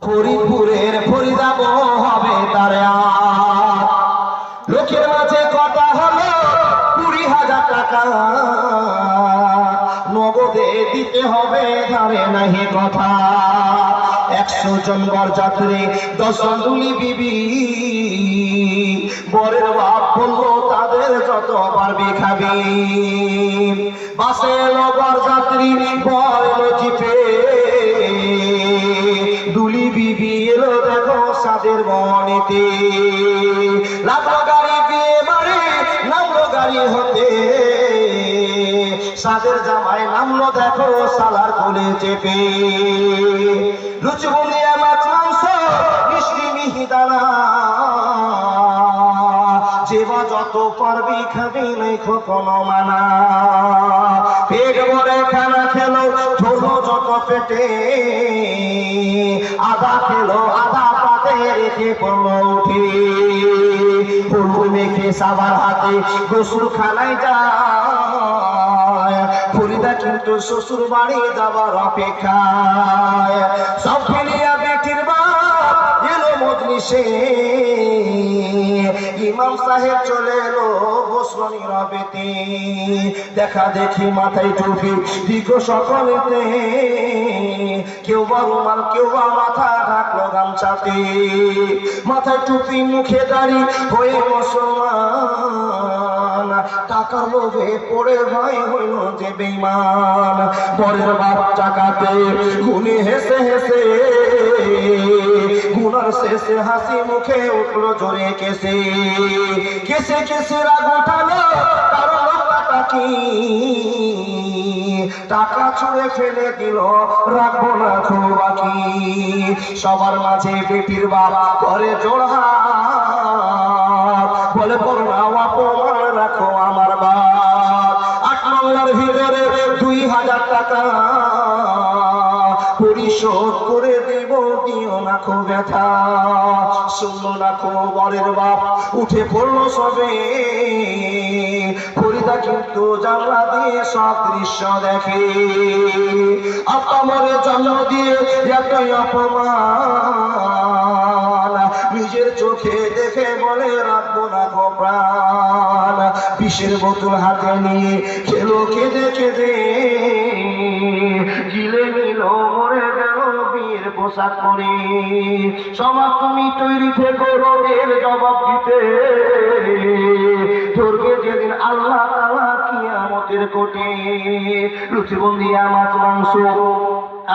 ফরিদপুরের ফরিদাব হবে তার লোকের মাঝে কথা হলো 20,000 টাকা নগদে দিতে হবে, ধারে নাহি কথা। 100 জন বরযাত্রী 10 জন দুলি বিবি, বরের বাপ বললো তাদের যত পারবি খাবি। বাসে এলো বরযাত্রী, বর এলো জিপে, দুলি বিবি এলো দেখো সাদের বনেতে। লাগলো গাড়ি বিয়ে বাড়ি, নামলো গাড়ি হতে, সাদের জামাই নামলো দেখো সালার কোলে চেপে। লুচি বুনিয়া মাছ মাংস মিষ্টি মিহিদানা, যেবা যত পারবি খাবি নাই কোনো মানা। পেট ভরে খানা খেলো, ধরলো যত পেটে, আধা খেলো আধা পাতে রেখে পড়লো উঠে। ফুল মেখে সাবার হাতে গোসল খানায় যায়, ফরিদা কিন্তু শ্বশুর বাড়ি যাবার অপেক্ষায়। সব ফেলিয়া বেটির বাপ এলো মজলিসে, ইমাম সাহেব চলে এলো বসলো নীরবেতে। দেখা দেখি মাথায় টুপি দিগো সকলেতে, কেউ বা রুমাল কেউ বা মাথা ঢাকলো গামছাতে। মাথায় টুপি মুখে দাড়ি হয়ে মুসলমান, টাকার লোভে পড়ে ভাই হইল যে বেঈমান। বরের বাপ টাকাতে গুনে হেসে হেসে, গুনার শেষে হাসি মুখে উঠলো জোরে কেসে। কেসে কেসে রাগ উঠালো কারণ টাকি, টাকা ছুঁড়ে ফেলে দিল রাখবো না খুব বাকি। সবার মাঝে বেটির বাপ ঘরে জোড়া, বলে বড় না অপমান রাখো আমার বাপ। 8 মামলার ভিতরে 2,000 টাকা পরিশোধ করে দেব, দিও না খুব ব্যথা। শুনলো না খুব বরের বাপ, উঠে পড়লো সবে। ফরিদা কিন্তু জানলা দিয়ে সব দৃশ্য দেখে। আপামরে জন্ম দিয়ে এতই অপমান, নিজের চোখে দেখে বলে রাখবো না গো প্রাণ। বিষের বোতল হাতে নিয়ে খেলো কেঁদে কেঁদে, গিলে নিল মরে গেল বীর পোশাক পরে। সমাজ তুমি তৈরি থেকো রোগের জবাব দিতে, ধরবে যেদিন আল্লাহ তাআলা কিয়ামতের কোটে। লুচি বুন্দিয়া মাছ মাংস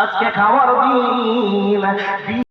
আজকে খাওয়ার দিন।